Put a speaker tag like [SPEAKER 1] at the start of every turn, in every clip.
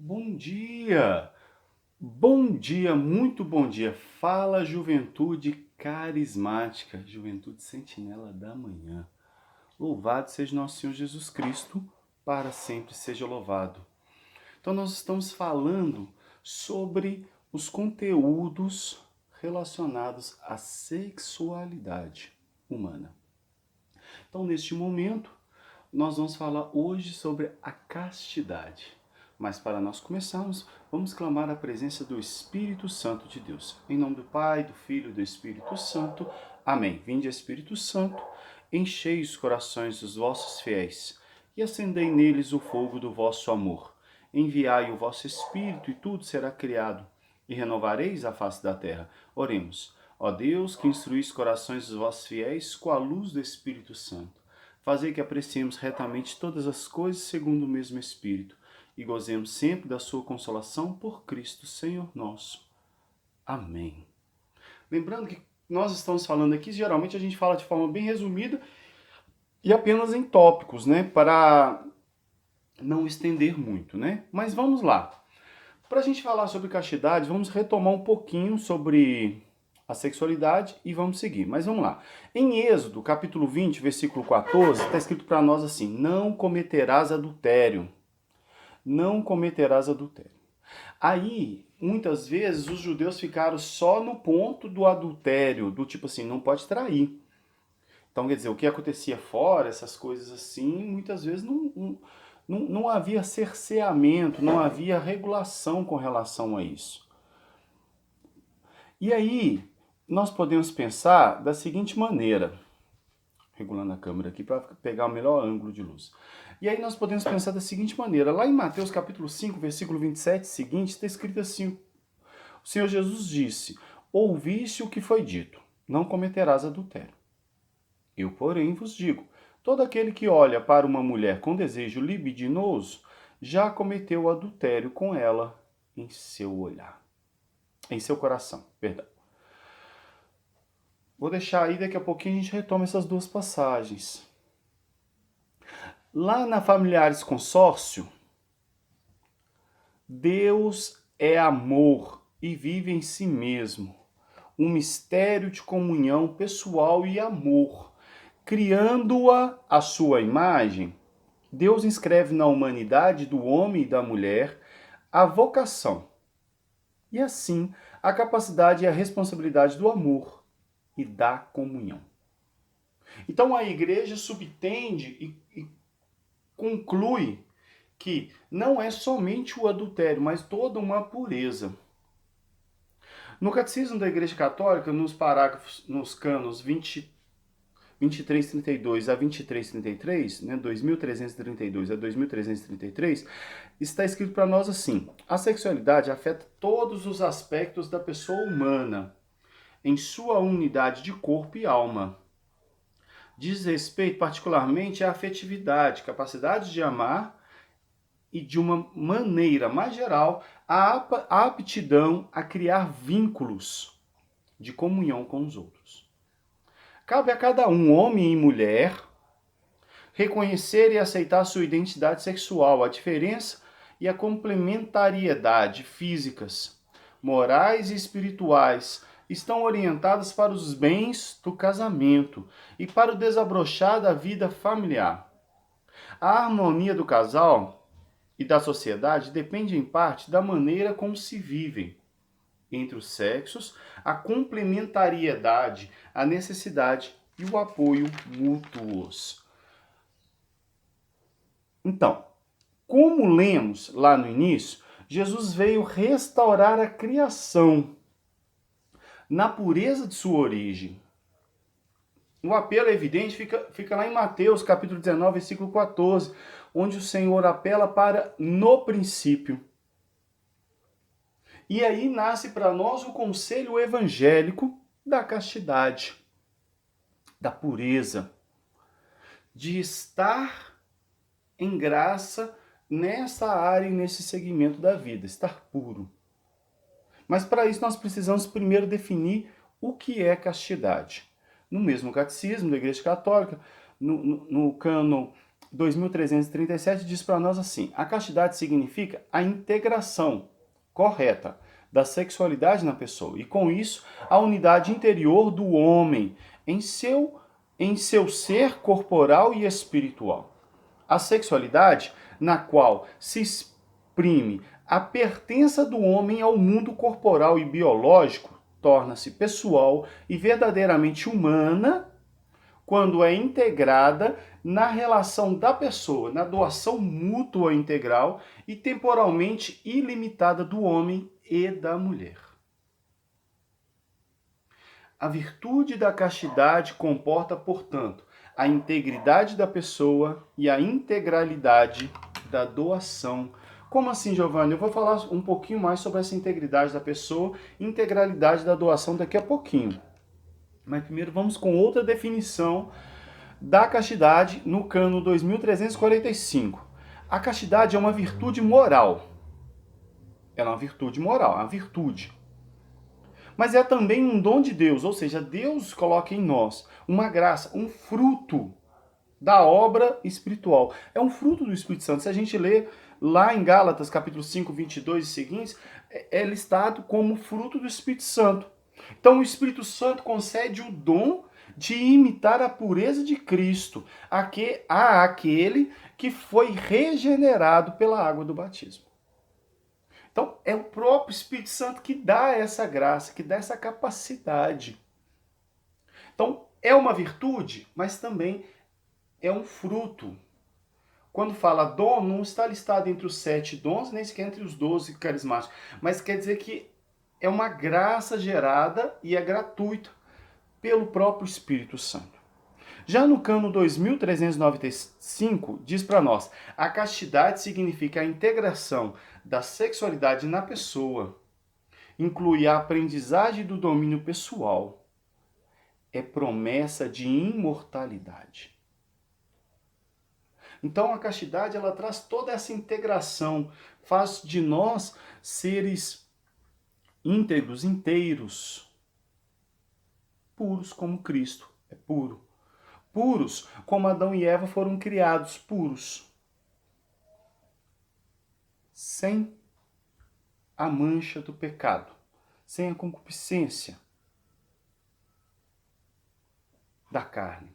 [SPEAKER 1] Bom dia! Bom dia, muito bom dia. Fala, juventude carismática, juventude sentinela da manhã. Louvado seja nosso Senhor Jesus Cristo, para sempre seja louvado. Então, nós estamos falando sobre os conteúdos relacionados à sexualidade humana. Então, neste momento, nós vamos falar hoje sobre a castidade. Mas para nós começarmos, vamos clamar a presença do Espírito Santo de Deus. Em nome do Pai, do Filho e do Espírito Santo. Amém. Vinde, Espírito Santo, enchei os corações dos vossos fiéis e acendei neles o fogo do vosso amor. Enviai o vosso Espírito e tudo será criado e renovareis a face da terra. Oremos. Ó Deus, que instruís os corações dos vossos fiéis com a luz do Espírito Santo, fazei que apreciemos retamente todas as coisas segundo o mesmo Espírito e gozemos sempre da sua consolação por Cristo, Senhor nosso. Amém. Lembrando que nós estamos falando aqui, geralmente a gente fala de forma bem resumida e apenas em tópicos, né? Para não estender muito, né? Mas vamos lá. Para a gente falar sobre castidade, vamos retomar um pouquinho sobre a sexualidade e vamos seguir. Mas vamos lá. Em Êxodo, capítulo 20, versículo 14, está escrito para nós assim: não cometerás adultério. Não cometerás adultério. Aí, muitas vezes, os judeus ficaram só no ponto do adultério, do tipo assim, não pode trair. Então, quer dizer, o que acontecia fora, essas coisas assim, muitas vezes não havia cerceamento, não havia regulação com relação a isso. E aí, nós podemos pensar da seguinte maneira, regulando a câmera aqui para pegar o melhor ângulo de luz. E aí nós podemos pensar da seguinte maneira, lá em Mateus capítulo 5, versículo 27 seguinte, está escrito assim, o Senhor Jesus disse, ouviste o que foi dito, não cometerás adultério. Eu, porém, vos digo, todo aquele que olha para uma mulher com desejo libidinoso, já cometeu adultério com ela em seu olhar, em seu coração, perdão. Vou deixar aí, daqui a pouquinho a gente retoma essas duas passagens. Lá na Familiares Consórcio, Deus é amor e vive em si mesmo, um mistério de comunhão pessoal e amor. Criando-a à sua imagem, Deus inscreve na humanidade do homem e da mulher a vocação e, assim, a capacidade e a responsabilidade do amor e da comunhão. Então a igreja subtende e conclui que não é somente o adultério, mas toda uma pureza. No Catecismo da Igreja Católica, nos parágrafos, nos canos 2332 a 2333, né, 2332 a 2333, está escrito para nós assim: a sexualidade afeta todos os aspectos da pessoa humana, em sua unidade de corpo e alma. Diz respeito particularmente à afetividade, capacidade de amar e, de uma maneira mais geral, a aptidão a criar vínculos de comunhão com os outros. Cabe a cada um, homem e mulher, reconhecer e aceitar sua identidade sexual, a diferença e a complementariedade físicas, morais e espirituais estão orientadas para os bens do casamento e para o desabrochar da vida familiar. A harmonia do casal e da sociedade depende em parte da maneira como se vivem entre os sexos, a complementariedade, a necessidade e o apoio mútuos. Então, como lemos lá no início, Jesus veio restaurar a criação na pureza de sua origem. O apelo evidente fica lá em Mateus, capítulo 19, versículo 14, onde o Senhor apela para no princípio. E aí nasce para nós o conselho evangélico da castidade, da pureza, de estar em graça nessa área e nesse segmento da vida, estar puro. Mas para isso nós precisamos primeiro definir o que é castidade. No mesmo catecismo da Igreja Católica, no cano 2337 diz para nós assim: a castidade significa a integração correta da sexualidade na pessoa e, com isso, a unidade interior do homem em seu ser corporal e espiritual. A sexualidade, na qual se exprime a pertença do homem ao mundo corporal e biológico, torna-se pessoal e verdadeiramente humana quando é integrada na relação da pessoa, na doação mútua integral e temporalmente ilimitada do homem e da mulher. A virtude da castidade comporta, portanto, a integridade da pessoa e a integralidade da doação. Como assim, Giovanni? Eu vou falar um pouquinho mais sobre essa integridade da pessoa e integralidade da doação daqui a pouquinho. Mas primeiro vamos com outra definição da castidade no cano 2345. A castidade é uma virtude moral. Ela é uma virtude moral, é uma virtude. Mas é também um dom de Deus, ou seja, Deus coloca em nós uma graça, um fruto da obra espiritual. É um fruto do Espírito Santo. Se a gente ler lá em Gálatas, capítulo 5, 22 e seguintes, é listado como fruto do Espírito Santo. Então o Espírito Santo concede o dom de imitar a pureza de Cristo a aquele que foi regenerado pela água do batismo. Então, é o próprio Espírito Santo que dá essa graça, que dá essa capacidade. Então, é uma virtude, mas também é um fruto. Quando fala dom, não está listado entre os 7 dons, nem sequer entre os 12 carismáticos. Mas quer dizer que é uma graça gerada e é gratuita pelo próprio Espírito Santo. Já no cano 2395, diz para nós: a castidade significa a integração da sexualidade na pessoa, inclui a aprendizagem do domínio pessoal, é promessa de imortalidade. Então a castidade ela traz toda essa integração, faz de nós seres íntegros, inteiros, puros como Cristo é puro. Puros, como Adão e Eva foram criados puros. Sem a mancha do pecado, sem a concupiscência da carne.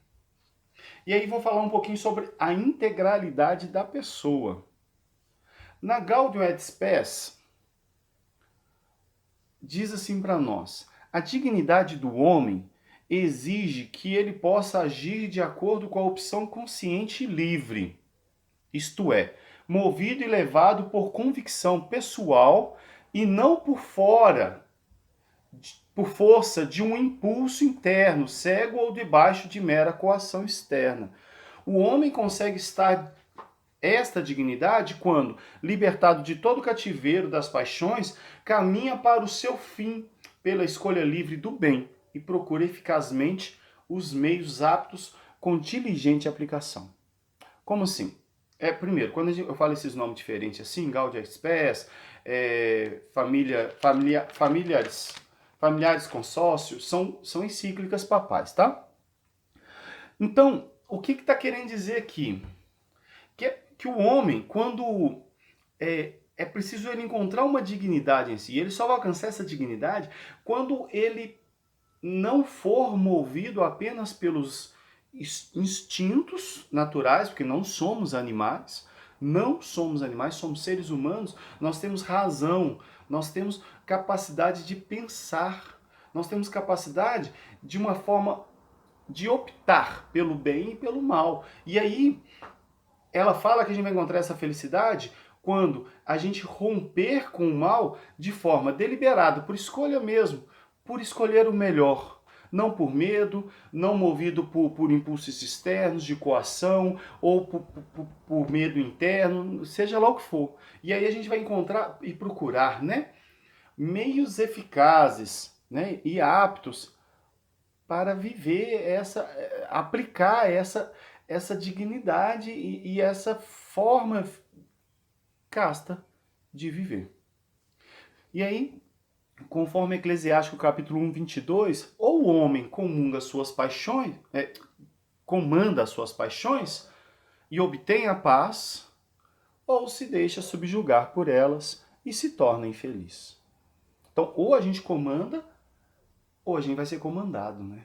[SPEAKER 1] E aí vou falar um pouquinho sobre a integralidade da pessoa. Na Gaudium et Spes, diz assim para nós: a dignidade do homem exige que ele possa agir de acordo com a opção consciente e livre, isto é, movido e levado por convicção pessoal e não por força de um impulso interno, cego ou debaixo de mera coação externa. O homem consegue estar esta dignidade quando, libertado de todo o cativeiro das paixões, caminha para o seu fim pela escolha livre do bem e procura eficazmente os meios aptos com diligente aplicação. Como assim? Primeiro, quando eu falo esses nomes diferentes assim, Gaudium et Spes, familiares consórcios, são encíclicas papais, tá? Então, o que está querendo dizer aqui? Que o homem, quando é preciso ele encontrar uma dignidade em si, ele só vai alcançar essa dignidade quando ele não for movido apenas pelos instintos naturais, porque não somos animais, somos seres humanos, nós temos razão, nós temos capacidade de pensar, nós temos capacidade de uma forma de optar pelo bem e pelo mal. E aí, ela fala que a gente vai encontrar essa felicidade quando a gente romper com o mal de forma deliberada, por escolha mesmo, por escolher o melhor. Não por medo, não movido por impulsos externos, de coação, ou por medo interno, seja lá o que for. E aí a gente vai encontrar e procurar, né, meios eficazes, né, e aptos para viver aplicar essa dignidade e essa forma casta de viver. E aí, conforme Eclesiástico capítulo 1, 22, ou o homem comanda as suas paixões, e obtém a paz, ou se deixa subjugar por elas e se torna infeliz. Então, ou a gente comanda, ou a gente vai ser comandado, né?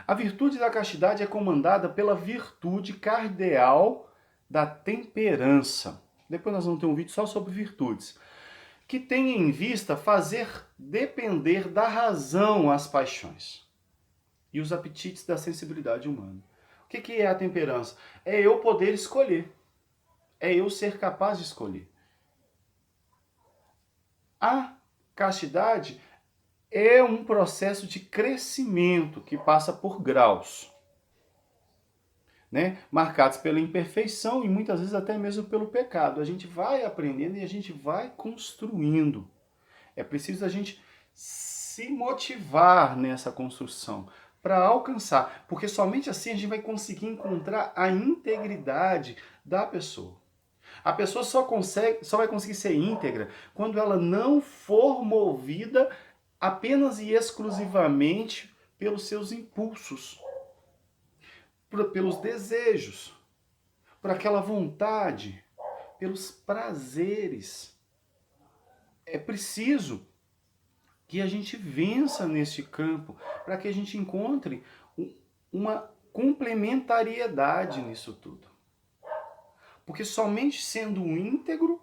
[SPEAKER 1] A virtude da castidade é comandada pela virtude cardeal da temperança. Depois nós vamos ter um vídeo só sobre virtudes. Que tem em vista fazer depender da razão as paixões e os apetites da sensibilidade humana. O que é a temperança? É eu poder escolher. É eu ser capaz de escolher. A castidade é um processo de crescimento que passa por graus, né? Marcados pela imperfeição e muitas vezes até mesmo pelo pecado. A gente vai aprendendo e a gente vai construindo. É preciso a gente se motivar nessa construção para alcançar, porque somente assim a gente vai conseguir encontrar a integridade da pessoa. A pessoa só vai conseguir ser íntegra quando ela não for movida apenas e exclusivamente pelos seus impulsos, pelos desejos, por aquela vontade, pelos prazeres. É preciso que a gente vença neste campo para que a gente encontre uma complementariedade nisso tudo. Porque somente sendo íntegro,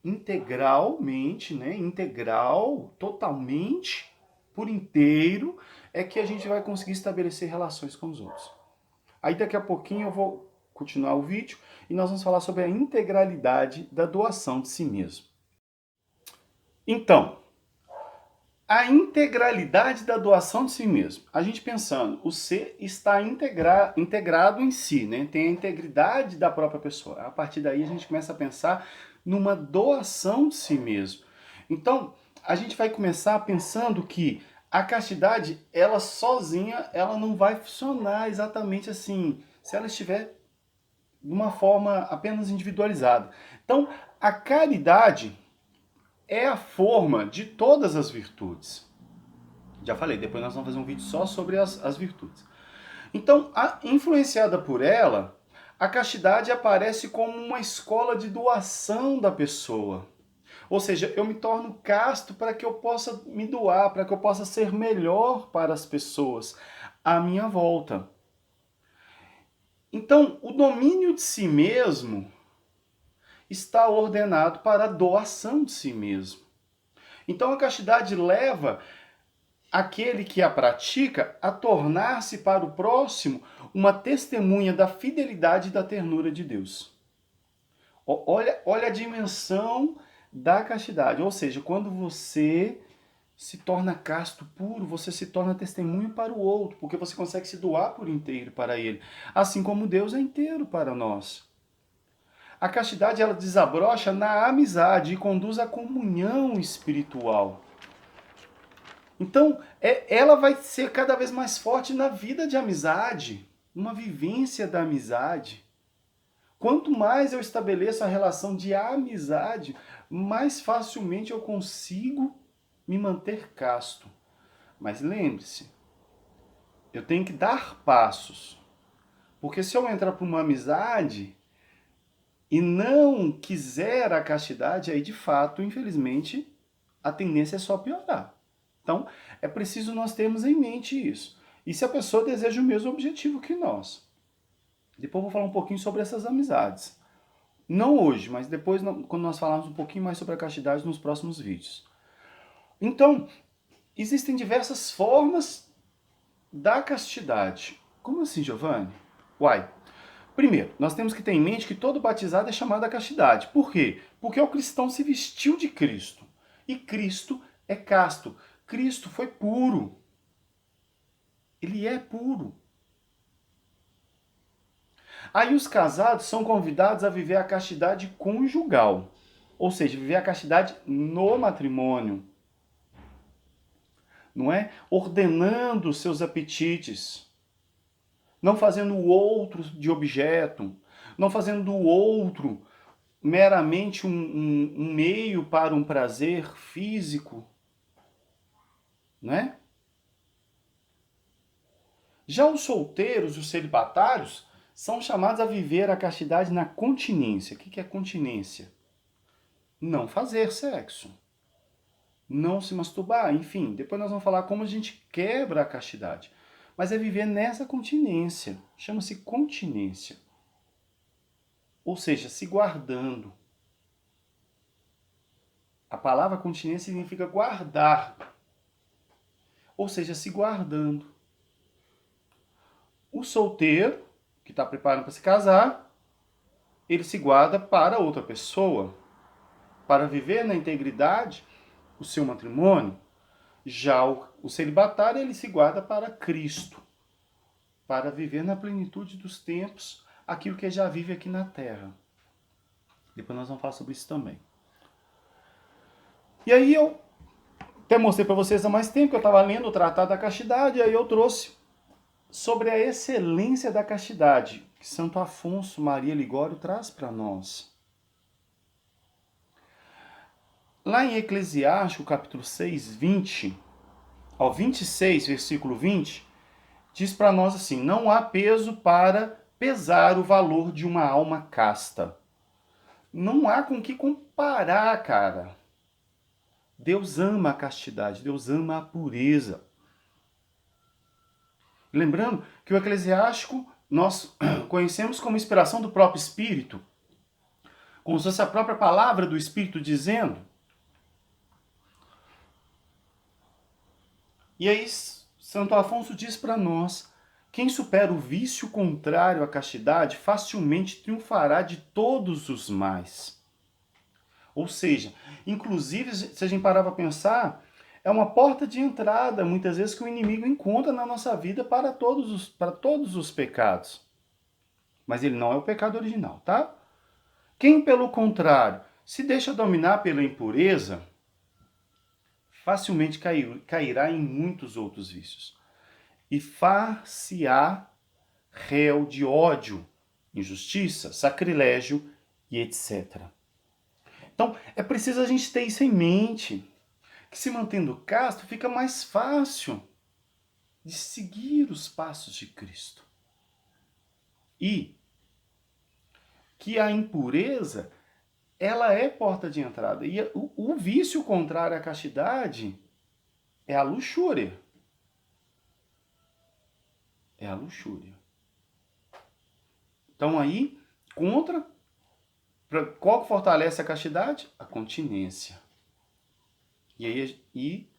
[SPEAKER 1] integralmente, né, integral, totalmente, por inteiro, é que a gente vai conseguir estabelecer relações com os outros. Aí daqui a pouquinho eu vou continuar o vídeo e nós vamos falar sobre a integralidade da doação de si mesmo. Então, a integralidade da doação de si mesmo. A gente pensando, o ser está integrado em si, né? Tem a integridade da própria pessoa. A partir daí a gente começa a pensar numa doação de si mesmo. Então, a gente vai começar pensando que a castidade, ela sozinha, ela não vai funcionar exatamente assim, se ela estiver de uma forma apenas individualizada. Então, a caridade é a forma de todas as virtudes. Já falei, depois nós vamos fazer um vídeo só sobre as virtudes. Então, influenciada por ela, a castidade aparece como uma escola de doação da pessoa. Ou seja, eu me torno casto para que eu possa me doar, para que eu possa ser melhor para as pessoas à minha volta. Então, o domínio de si mesmo está ordenado para a doação de si mesmo. Então, a castidade leva aquele que a pratica a tornar-se para o próximo uma testemunha da fidelidade e da ternura de Deus. Olha a dimensão da castidade. Ou seja, quando você se torna casto, puro, você se torna testemunho para o outro, porque você consegue se doar por inteiro para ele, assim como Deus é inteiro para nós. A castidade, ela desabrocha na amizade e conduz à comunhão espiritual. Então, ela vai ser cada vez mais forte na vida de amizade, uma vivência da amizade. Quanto mais eu estabeleço a relação de amizade, mais facilmente eu consigo me manter casto. Mas lembre-se, eu tenho que dar passos. Porque se eu entrar para uma amizade e não quiser a castidade, aí de fato, infelizmente, a tendência é só piorar. Então, é preciso nós termos em mente isso. E se a pessoa deseja o mesmo objetivo que nós. Depois eu vou falar um pouquinho sobre essas amizades. Não hoje, mas depois, quando nós falarmos um pouquinho mais sobre a castidade nos próximos vídeos. Então, existem diversas formas da castidade. Como assim, Giovanni? Uai, primeiro, nós temos que ter em mente que todo batizado é chamado a castidade. Por quê? Porque o cristão se vestiu de Cristo. E Cristo é casto. Cristo foi puro. Ele é puro. Aí os casados são convidados a viver a castidade conjugal. Ou seja, viver a castidade no matrimônio. Não é? Ordenando os seus apetites. Não fazendo o outro de objeto. Não fazendo do outro meramente um meio para um prazer físico. Né? Já os solteiros, os celibatários, são chamados a viver a castidade na continência. O que é continência? Não fazer sexo. Não se masturbar, enfim. Depois nós vamos falar como a gente quebra a castidade. Mas é viver nessa continência. Chama-se continência. Ou seja, se guardando. A palavra continência significa guardar. Ou seja, se guardando. O solteiro, que está preparando para se casar, ele se guarda para outra pessoa, para viver na integridade o seu matrimônio. Já o celibatário, ele se guarda para Cristo, para viver na plenitude dos tempos aquilo que já vive aqui na terra. Depois nós vamos falar sobre isso também. E aí eu até mostrei para vocês há mais tempo que eu estava lendo o Tratado da Castidade, e aí eu trouxe sobre a excelência da castidade, que Santo Afonso Maria Ligório traz para nós. Lá em Eclesiástico, capítulo 6, 20, ao 26, versículo 20, diz para nós assim: não há peso para pesar o valor de uma alma casta. Não há com que comparar, cara. Deus ama a castidade, Deus ama a pureza. Lembrando que o Eclesiástico nós conhecemos como inspiração do próprio Espírito, como se fosse a própria palavra do Espírito dizendo. E aí Santo Afonso diz para nós: quem supera o vício contrário à castidade facilmente triunfará de todos os mais. Ou seja, inclusive, se a gente parar para pensar, é uma porta de entrada, muitas vezes, que o inimigo encontra na nossa vida para todos os pecados. Mas ele não é o pecado original, tá? Quem, pelo contrário, se deixa dominar pela impureza, facilmente cairá em muitos outros vícios. E far-se-á réu de ódio, injustiça, sacrilégio e etc. Então, é preciso a gente ter isso em mente, que se mantendo casto, fica mais fácil de seguir os passos de Cristo. E que a impureza, ela é porta de entrada. E o vício contrário à castidade é a luxúria. É a luxúria. Então aí, qual que fortalece a castidade? A continência. E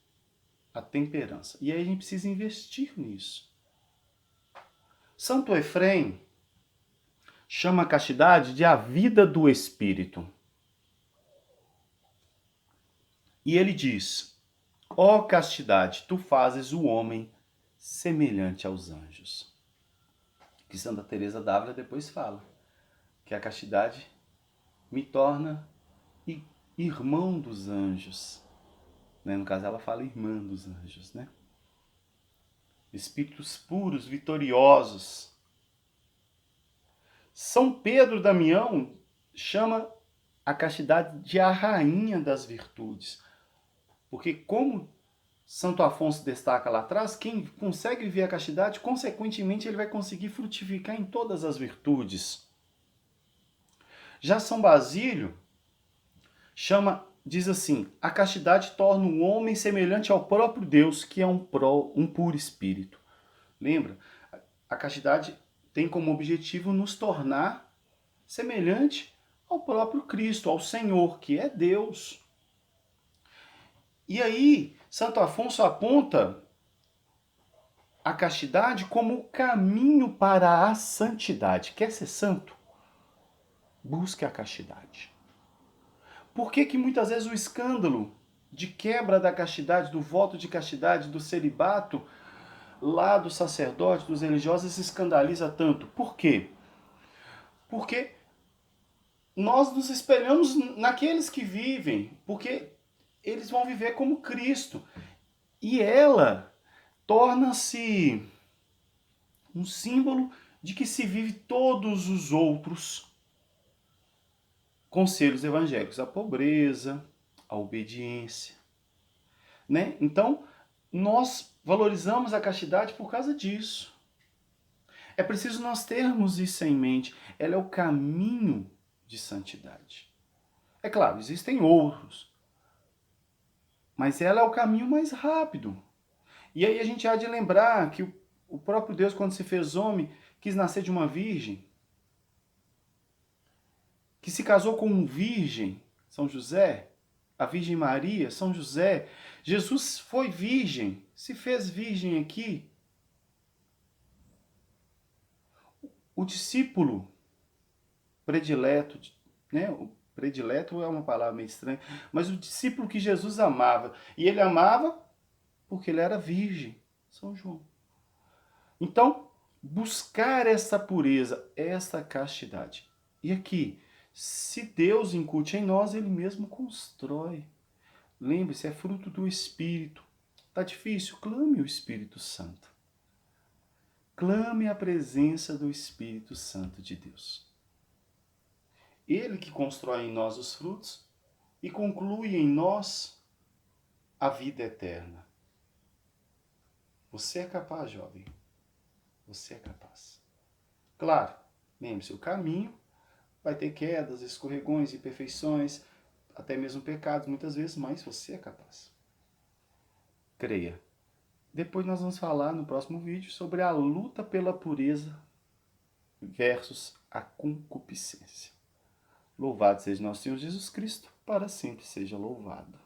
[SPEAKER 1] a temperança. E aí a gente precisa investir nisso. Santo Efrem chama a castidade de a vida do espírito. E ele diz: ó castidade, tu fazes o homem semelhante aos anjos. Que Santa Teresa d'Ávila depois fala que a castidade me torna irmão dos anjos. Né? No caso, ela fala irmã dos anjos, né? Espíritos puros, vitoriosos. São Pedro Damião chama a castidade de a rainha das virtudes. Porque como Santo Afonso destaca lá atrás, quem consegue viver a castidade, consequentemente, ele vai conseguir frutificar em todas as virtudes. Já São Basílio diz assim: a castidade torna o homem semelhante ao próprio Deus, que é um puro espírito. Lembra? A castidade tem como objetivo nos tornar semelhante ao próprio Cristo, ao Senhor, que é Deus. E aí, Santo Afonso aponta a castidade como o caminho para a santidade. Quer ser santo? Busque a castidade. Por que muitas vezes o escândalo de quebra da castidade, do voto de castidade, do celibato, lá dos sacerdotes, dos religiosos, se escandaliza tanto? Por quê? Porque nós nos espelhamos naqueles que vivem, porque eles vão viver como Cristo. E ela torna-se um símbolo de que se vive todos os outros conselhos evangélicos, a pobreza, a obediência, né? Então, nós valorizamos a castidade por causa disso. É preciso nós termos isso em mente. Ela é o caminho de santidade. É claro, existem outros, mas ela é o caminho mais rápido. E aí a gente há de lembrar que o próprio Deus, quando se fez homem, quis nascer de uma virgem, que se casou com um virgem, São José, a Virgem Maria, São José. Jesus foi virgem, se fez virgem aqui. O discípulo predileto, né? O predileto é uma palavra meio estranha, mas o discípulo que Jesus amava, e ele amava porque ele era virgem, São João. Então, buscar essa pureza, essa castidade. E aqui, se Deus incute em nós, ele mesmo constrói. Lembre-se, é fruto do Espírito. Tá difícil? Clame o Espírito Santo. Clame a presença do Espírito Santo de Deus. Ele que constrói em nós os frutos e conclui em nós a vida eterna. Você é capaz, jovem. Você é capaz. Claro, lembre-se, o caminho vai ter quedas, escorregões, imperfeições, até mesmo pecados muitas vezes, mas você é capaz. Creia. Depois nós vamos falar no próximo vídeo sobre a luta pela pureza versus a concupiscência. Louvado seja nosso Senhor Jesus Cristo, para sempre seja louvado.